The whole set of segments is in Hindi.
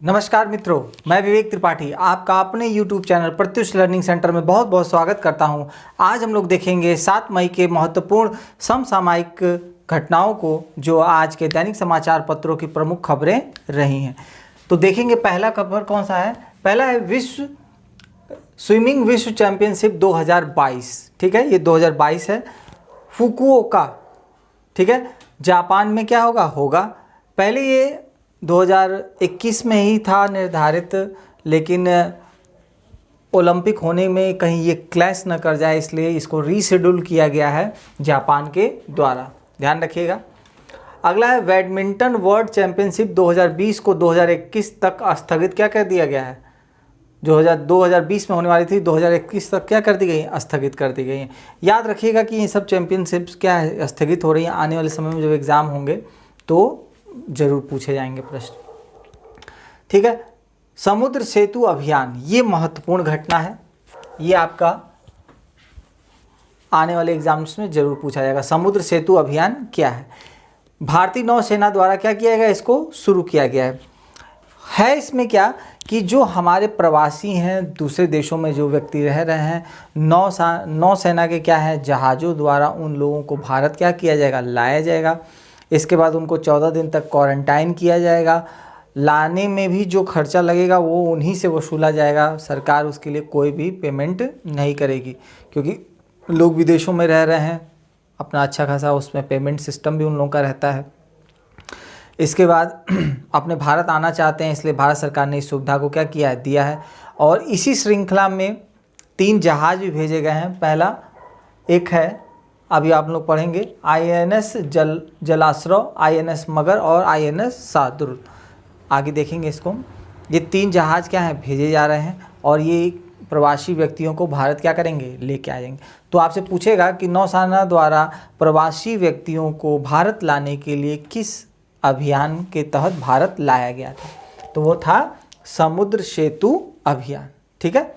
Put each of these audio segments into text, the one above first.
नमस्कार मित्रों, मैं विवेक त्रिपाठी आपका अपने YouTube channel Pratyush learning centre में बहुत बहुत स्वागत करता हूं। आज हम लोग देखेंगे 7 मई के महत्वपूर्ण समसामयिक घटनाओं को जो आज के दैनिक समाचार पत्रों की प्रमुख खबरें रही हैं। तो देखेंगे पहला खबर कौन सा है। पहला है विश्व स्विमिंग विश्व चैंपियनशिप 2022। ठीक है, ये 2022 है, फुकुओका। ठीक है, जापान में क्या होगा। पहले ये 2021 में ही था निर्धारित, लेकिन ओलंपिक होने में कहीं ये क्लैश न कर जाए इसलिए इसको रीशेड्यूल किया गया है जापान के द्वारा, ध्यान रखिएगा। अगला है बैडमिंटन वर्ल्ड चैंपियनशिप 2020 को 2021 तक स्थगित क्या कर दिया गया है। जो 2020 में होने वाली थी 2021 तक क्या कर दी गई, स्थगित कर दी गई है। याद रखिएगा कि ये सब चैंपियनशिप्स क्या है, स्थगित हो रही हैं। आने वाले समय में जब एग्ज़ाम होंगे तो जरूर पूछे जाएंगे प्रश्न। ठीक है, समुद्र सेतु अभियान, ये महत्वपूर्ण घटना है। ये आपका आने वाले एग्जाम्स में जरूर पूछा जाएगा। समुद्र सेतु अभियान क्या है। भारतीय नौसेना द्वारा क्या किया गया, इसको शुरू किया गया है। इसमें क्या कि जो हमारे प्रवासी हैं, दूसरे देशों में जो व्यक्ति रह रहे हैं, नौसेना के क्या है जहाज़ों द्वारा उन लोगों को भारत क्या किया जाएगा, लाया जाएगा। इसके बाद उनको 14 दिन तक क्वारंटाइन किया जाएगा। लाने में भी जो खर्चा लगेगा वो उन्हीं से वसूला जाएगा। सरकार उसके लिए कोई भी पेमेंट नहीं करेगी, क्योंकि लोग विदेशों में रह रहे हैं, अपना अच्छा खासा उसमें पेमेंट सिस्टम भी उन लोगों का रहता है। इसके बाद अपने भारत आना चाहते हैं, इसलिए भारत सरकार ने इस सुविधा को क्या किया है, दिया है। और इसी श्रृंखला में 3 जहाज़ भी भेजे गए हैं। पहला एक है, अभी आप लोग पढ़ेंगे, INS जलाश्रव, INS मगर और INS शार्दुल। आगे देखेंगे इसको। ये 3 जहाज़ क्या हैं, भेजे जा रहे हैं और ये प्रवासी व्यक्तियों को भारत क्या करेंगे, लेके आ जाएंगे। तो आपसे पूछेगा कि नौसेना द्वारा प्रवासी व्यक्तियों को भारत लाने के लिए किस अभियान के तहत भारत लाया गया था, तो वो था समुद्र सेतु अभियान। ठीक है,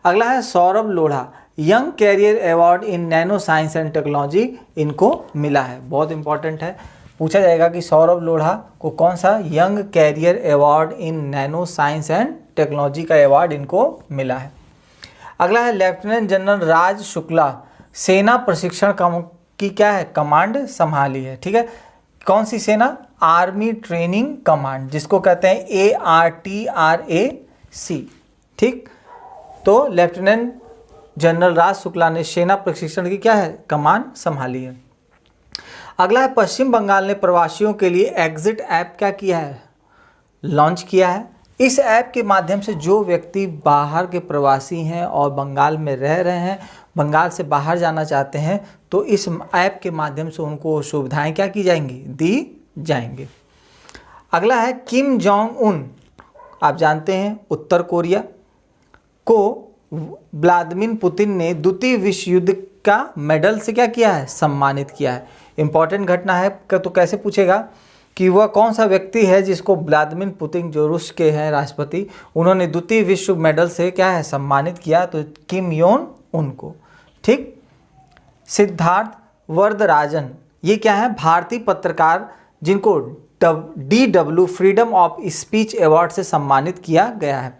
अगला है Saurabh Lodha, young career award in nano science and technology इनको मिला है। बहुत इंपॉर्टेंट है, पूछा जाएगा कि सौरभ लोढ़ा को कौन सा young career award in nano science and technology का अवार्ड इनको मिला है। अगला है लेफ्टिनेंट जनरल राज शुक्ला, सेना प्रशिक्षण की क्या है, कमांड संभाली है। ठीक है, कौन सी सेना, आर्मी ट्रेनिंग कमांड, जिसको कहते हैं ARTRAC। ठीक, तो लेफ्टिनेंट जनरल राज शुक्ला ने सेना प्रशिक्षण की क्या है, कमान संभाली है। अगला है पश्चिम बंगाल ने प्रवासियों के लिए एग्जिट ऐप क्या किया है, लॉन्च किया है। इस ऐप के माध्यम से जो व्यक्ति बाहर के प्रवासी हैं और बंगाल में रह रहे हैं, बंगाल से बाहर जाना चाहते हैं, तो इस ऐप के माध्यम से उनको सुविधाएं क्या की जाएंगी, दी जाएंगी। अगला है किम जोंग उन, आप जानते हैं उत्तर कोरिया को व्लादिमीर पुतिन ने द्वितीय विश्व युद्ध का मेडल से क्या किया है, सम्मानित किया है। इंपॉर्टेंट घटना है। तो कैसे पूछेगा कि वह कौन सा व्यक्ति है जिसको व्लादिमीर पुतिन जो रूस के हैं राष्ट्रपति, उन्होंने द्वितीय विश्व मेडल से क्या है, सम्मानित किया, तो किम योन उनको। ठीक, सिद्धार्थ वरदराजन, ये क्या है, भारतीय पत्रकार जिनको DW freedom of speech award से सम्मानित किया गया है।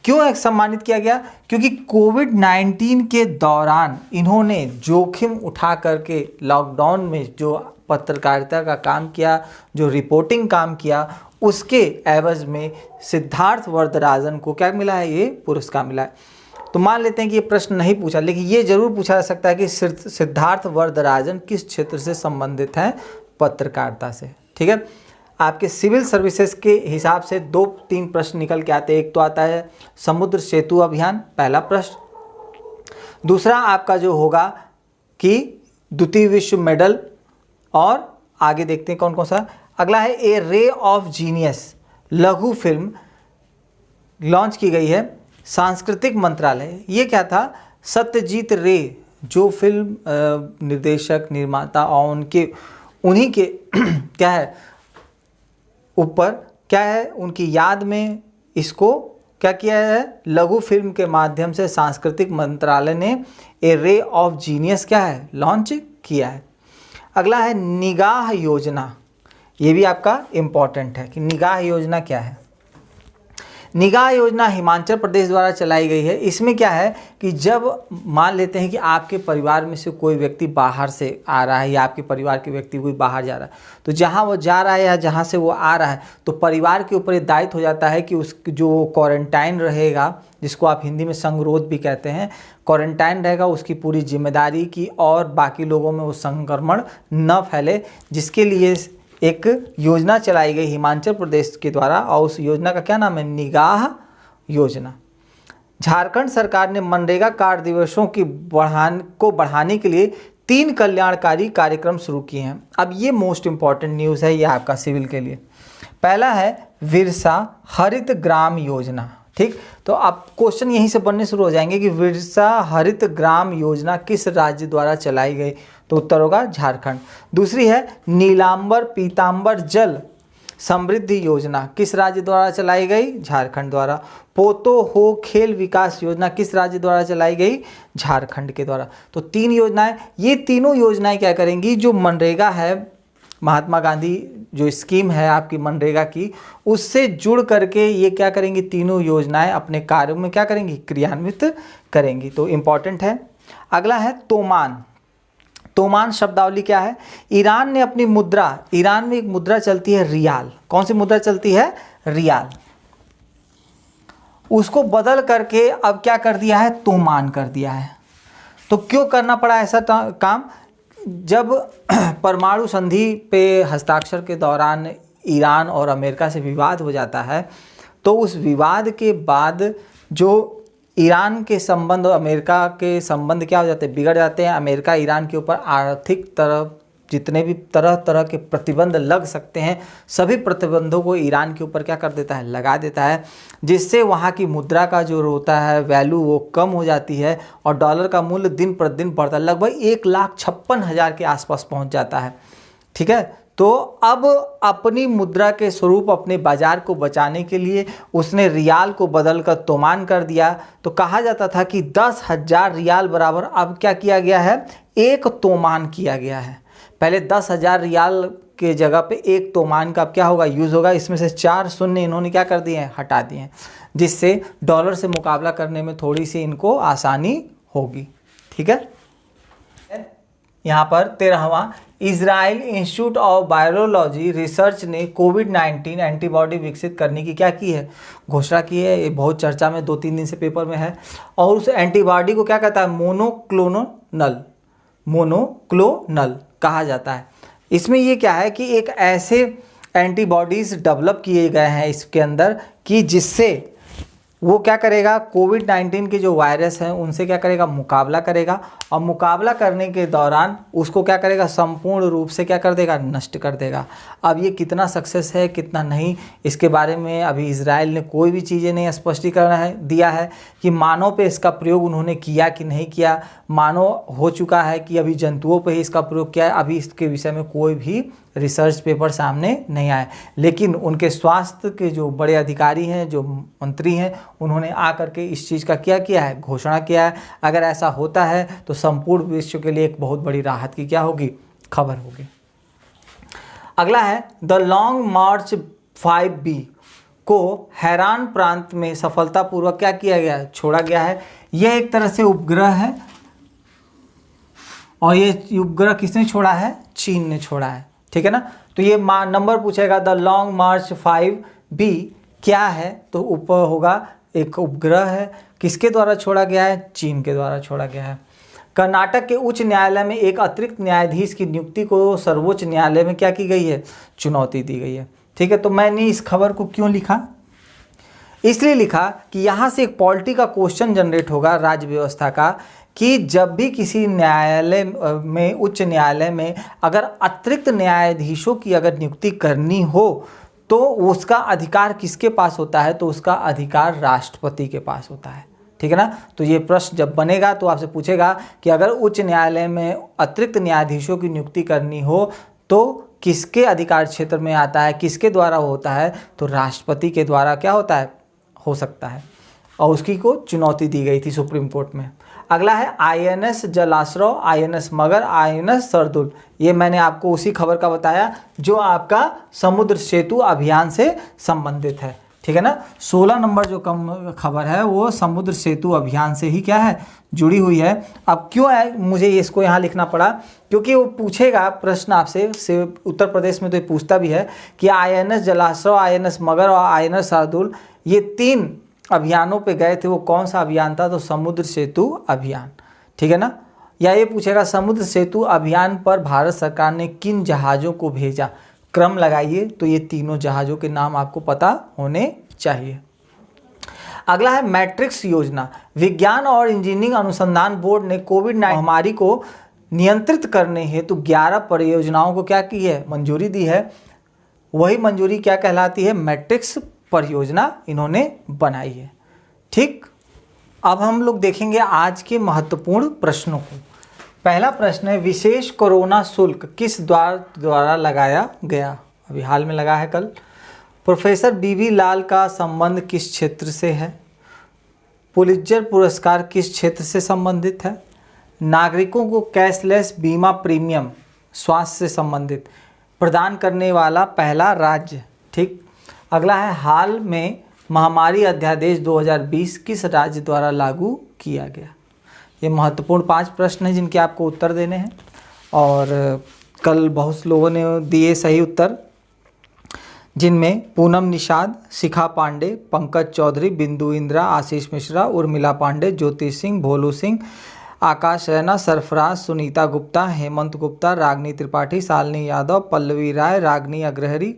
क्यों सम्मानित किया गया, क्योंकि कोविड-19 के दौरान इन्होंने जोखिम उठा करके लॉकडाउन में जो पत्रकारिता का काम किया, जो रिपोर्टिंग काम किया, उसके एवज में सिद्धार्थ वरदराजन को क्या मिला है, ये पुरस्कार मिला है। तो मान लेते हैं कि ये प्रश्न नहीं पूछा, लेकिन ये जरूर पूछा जा सकता है कि सिद्धार्थ वरदराजन किस क्षेत्र से संबंधित हैं, पत्रकारिता से। ठीक है, आपके सिविल सर्विसेज के हिसाब से 2-3 प्रश्न निकल के आते हैं। एक तो आता है समुद्र सेतु अभियान, पहला प्रश्न। दूसरा आपका जो होगा कि द्वितीय विश्व मेडल, और आगे देखते हैं कौन कौन सा। अगला है ए रे ऑफ जीनियस, लघु फिल्म लॉन्च की गई है सांस्कृतिक मंत्रालय। ये क्या था, सत्यजीत रे जो फिल्म निर्देशक, निर्माता और उन्हीं के क्या है ऊपर क्या है, उनकी याद में इसको क्या किया है, लघु फिल्म के माध्यम से सांस्कृतिक मंत्रालय ने ए रे ऑफ जीनियस क्या है, लॉन्च किया है। अगला है निगाह योजना, ये भी आपका इम्पॉर्टेंट है कि निगाह योजना क्या है। निगाह योजना हिमाचल प्रदेश द्वारा चलाई गई है। इसमें क्या है कि जब मान लेते हैं कि आपके परिवार में से कोई व्यक्ति बाहर से आ रहा है या आपके परिवार के व्यक्ति कोई बाहर जा रहा है, तो जहाँ वो जा रहा है या जहाँ से वो आ रहा है तो परिवार के ऊपर ये दायित्व हो जाता है कि उस जो क्वारंटाइन रहेगा, जिसको आप हिंदी में संगरोध भी कहते हैं, क्वारंटाइन रहेगा, उसकी पूरी जिम्मेदारी की और बाकी लोगों में वो संक्रमण न फैले, जिसके लिए एक योजना चलाई गई हिमाचल प्रदेश के द्वारा और उस योजना का क्या नाम है? निगाह योजना। झारखंड सरकार ने मनरेगा कार्य दिवसों की बढ़ाने के लिए 3 कल्याणकारी कार्यक्रम शुरू किए हैं। अब ये मोस्ट इंपॉर्टेंट न्यूज़ है, ये आपका सिविल के लिए। पहला है विरसा हरित ग्राम योजना। ठीक, तो अब क्वेश्चन यहीं से बनने शुरू हो जाएंगे कि विरसा हरित ग्राम योजना किस राज्य द्वारा चलाई गई, तो उत्तर होगा झारखंड। दूसरी है नीलांबर पीतांबर जल समृद्धि योजना, किस राज्य द्वारा चलाई गई? झारखंड द्वारा। पोतो हो खेल विकास योजना किस राज्य द्वारा चलाई गई? झारखंड के द्वारा। तो 3 योजनाएं, ये तीनों योजनाएं क्या करेंगी? जो मनरेगा है, महात्मा गांधी जो स्कीम है आपकी मनरेगा की, उससे जुड़ करके ये क्या करेंगी? तीनों योजनाएं अपने कार्यों में क्या करेंगी? क्रियान्वित करेंगी। तो इम्पॉर्टेंट है। अगला है तोमान। तोमान शब्दावली क्या है? ईरान ने अपनी मुद्रा, ईरान में एक मुद्रा चलती है रियाल। कौन सी मुद्रा चलती है? रियाल। उसको बदल करके अब क्या कर दिया है? तोमान कर दिया है। तो क्यों करना पड़ा ऐसा काम? जब परमाणु संधि पे हस्ताक्षर के दौरान ईरान और अमेरिका से विवाद हो जाता है, तो उस विवाद के बाद जो ईरान के संबंध और अमेरिका के संबंध क्या हो जाते हैं? बिगड़ जाते हैं। अमेरिका ईरान के ऊपर आर्थिक तरफ जितने भी तरह तरह के प्रतिबंध लग सकते हैं, सभी प्रतिबंधों को ईरान के ऊपर क्या कर देता है? लगा देता है, जिससे वहाँ की मुद्रा का जो होता है वैल्यू वो कम हो जाती है और डॉलर का मूल्य दिन प्रतिदिन बढ़ता है, लगभग 1,56,000 के आसपास पहुँच जाता है। ठीक है, तो अब अपनी मुद्रा के स्वरूप अपने बाजार को बचाने के लिए उसने रियाल को बदलकर तोमान कर दिया। तो कहा जाता था कि 10,000 रियाल बराबर अब क्या किया गया है? 1 तोमान किया गया है। पहले 10,000 रियाल के जगह पे 1 तोमान का अब क्या होगा? यूज़ होगा। इसमें से 4 शून्य इन्होंने क्या कर दिए हैं? हटा दिए हैं, जिससे डॉलर से मुकाबला करने में थोड़ी सी इनको आसानी होगी। ठीक है, यहाँ पर 13वां, Israel Institute of Virology research ने कोविड-19 एंटीबॉडी विकसित करने की क्या की है? घोषणा की है। ये बहुत चर्चा में 2-3 दिन से पेपर में है। और उस एंटीबॉडी को क्या कहता है? मोनोक्लोनल कहा जाता है। इसमें ये क्या है कि एक ऐसे एंटीबॉडीज़ डेवलप किए गए हैं इसके अंदर कि जिससे वो क्या करेगा? कोविड-19 के जो वायरस हैं उनसे क्या करेगा? मुकाबला करेगा। और मुकाबला करने के दौरान उसको क्या करेगा? संपूर्ण रूप से क्या कर देगा? नष्ट कर देगा। अब ये कितना सक्सेस है कितना नहीं, इसके बारे में अभी इजराइल ने कोई भी चीज़ें नहीं स्पष्टीकरण दिया है कि मानव पे इसका प्रयोग उन्होंने किया कि नहीं किया। मानव हो चुका है कि अभी जंतुओं पे ही इसका प्रयोग किया है, अभी इसके विषय में कोई भी रिसर्च पेपर सामने नहीं आए। लेकिन उनके स्वास्थ्य के जो बड़े अधिकारी हैं, जो मंत्री हैं, उन्होंने आकर के इस चीज़ का क्या किया है? घोषणा किया है। अगर ऐसा होता है तो संपूर्ण विश्व के लिए एक बहुत बड़ी राहत की क्या होगी? खबर होगी। अगला है द लॉन्ग मार्च 5B को हैरान प्रांत में सफलतापूर्वक क्या किया गया है? छोड़ा गया है। यह एक तरह से उपग्रह है और ये उपग्रह किसने छोड़ा है? चीन ने छोड़ा है। ठीक है ना, तो ये नंबर पूछेगा द लॉन्ग मार्च 5B क्या है? तो ऊपर होगा एक उपग्रह है। किसके द्वारा छोड़ा गया है? चीन के द्वारा छोड़ा गया है। कर्नाटक के उच्च न्यायालय में एक अतिरिक्त न्यायाधीश की नियुक्ति को सर्वोच्च न्यायालय में क्या की गई है? चुनौती दी गई है। ठीक है, तो मैंने इस खबर को क्यों लिखा? इसलिए लिखा कि यहाँ से एक पॉलिटी का क्वेश्चन जनरेट होगा राज्य व्यवस्था का, कि जब भी किसी न्यायालय में, उच्च न्यायालय में अगर अतिरिक्त न्यायाधीशों की अगर नियुक्ति करनी हो तो उसका अधिकार किसके पास होता है? तो उसका अधिकार राष्ट्रपति के पास होता है। ठीक है ना, तो ये प्रश्न जब बनेगा तो आपसे पूछेगा कि अगर उच्च न्यायालय में अतिरिक्त न्यायाधीशों की नियुक्ति करनी हो तो किसके अधिकार क्षेत्र में आता है, किसके द्वारा होता है? तो राष्ट्रपति के द्वारा क्या होता है? हो सकता है। और उसकी को चुनौती दी गई थी सुप्रीम कोर्ट में। अगला है INS जलाश्रव, INS मगर, INS सरदुल। ये मैंने आपको उसी खबर का बताया जो आपका समुद्र सेतु अभियान से संबंधित है। ठीक है ना। 16 नंबर जो कम खबर है वो समुद्र सेतु अभियान से ही क्या है, जुड़ी हुई है। अब क्यों है मुझे इसको यहाँ लिखना पड़ा, क्योंकि वो पूछेगा प्रश्न आपसे, उत्तर प्रदेश में तो ये पूछता भी है कि INS जलाश्व, INS मगर और INS शार्दुल, ये 3 अभियानों पे गए थे, वो कौन सा अभियान था, तो समुद्र सेतु अभियान, ठीक है ना। या ये पूछेगा समुद्र सेतु अभियान पर भारत सरकार ने किन जहाज़ों को भेजा, क्रम लगाइए, तो ये तीनों जहाज़ों के नाम आपको पता होने चाहिए। अगला है मैट्रिक्स योजना। विज्ञान और इंजीनियरिंग अनुसंधान बोर्ड ने कोविड-19 महामारी को नियंत्रित करने हेतु 11 परियोजनाओं को क्या की है, मंजूरी दी है। वही मंजूरी क्या कहलाती है, मैट्रिक्स परियोजना इन्होंने बनाई है। ठीक, अब हम लोग देखेंगे आज के महत्वपूर्ण प्रश्नों को। पहला प्रश्न है, विशेष कोरोना शुल्क किस द्वारा लगाया गया, अभी हाल में लगा है कल। प्रोफेसर BB लाल का संबंध किस क्षेत्र से है। पुलित्जर पुरस्कार किस क्षेत्र से संबंधित है। नागरिकों को कैशलेस बीमा प्रीमियम स्वास्थ्य से संबंधित प्रदान करने वाला पहला राज्य। ठीक, अगला है, हाल में महामारी अध्यादेश 2020 किस राज्य द्वारा लागू किया गया। ये महत्वपूर्ण 5 प्रश्न हैं जिनके आपको उत्तर देने हैं, और कल बहुत लोगों ने दिए सही उत्तर, जिनमें पूनम निषाद, शिखा पांडे, पंकज चौधरी, बिंदु इंद्रा, आशीष मिश्रा, उर्मिला पांडे, ज्योति सिंह, भोलू सिंह, आकाश रैना, सरफराज, सुनीता गुप्ता, हेमंत गुप्ता, रागनी त्रिपाठी, शालिनी यादव, पल्लवी राय, रागनी अग्रहरी,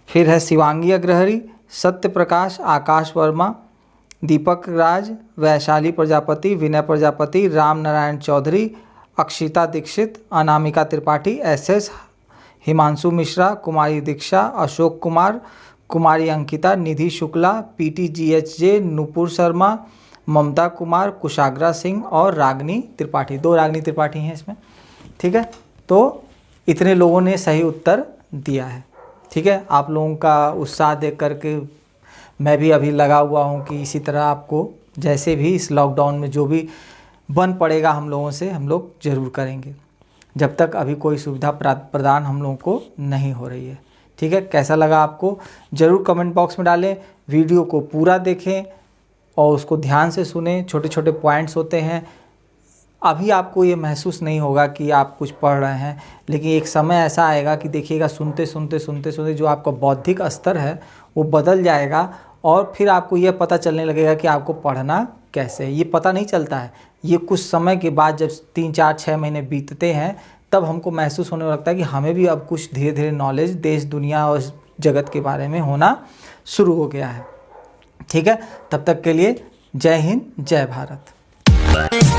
फिर है शिवांगी अग्रहरी, सत्य प्रकाश, आकाश वर्मा, दीपक राज, वैशाली प्रजापति, विनय प्रजापति, राम नारायण चौधरी, अक्षिता दीक्षित, अनामिका त्रिपाठी, SS हिमांशु मिश्रा, कुमारी दीक्षा, अशोक कुमार, कुमारी अंकिता, निधि शुक्ला, PT GHJ, नुपुर शर्मा, ममता कुमार, कुशाग्रा सिंह और रागनी त्रिपाठी। 2 रागनी त्रिपाठी हैं इसमें, ठीक है। तो इतने लोगों ने सही उत्तर दिया है, ठीक है। आप लोगों का उत्साह देख करके मैं भी अभी लगा हुआ हूँ कि इसी तरह आपको जैसे भी इस लॉकडाउन में जो भी बन पड़ेगा हम लोगों से हम लोग ज़रूर करेंगे, जब तक अभी कोई सुविधा प्रदान हम लोगों को नहीं हो रही है, ठीक है। कैसा लगा आपको ज़रूर कमेंट बॉक्स में डालें, वीडियो को पूरा देखें और उसको ध्यान से सुनें। छोटे छोटे पॉइंट्स होते हैं, अभी आपको ये महसूस नहीं होगा कि आप कुछ पढ़ रहे हैं, लेकिन एक समय ऐसा आएगा कि देखिएगा सुनते सुनते जो आपका बौद्धिक स्तर है वो बदल जाएगा, और फिर आपको ये पता चलने लगेगा कि आपको पढ़ना कैसे है। ये पता नहीं चलता है, ये कुछ समय के बाद जब 3, 4, 6 महीने बीतते हैं तब हमको महसूस होने लगता है कि हमें भी अब कुछ धीरे धीरे नॉलेज देश दुनिया और जगत के बारे में होना शुरू हो गया है, ठीक है। तब तक के लिए जय हिंद, जय भारत।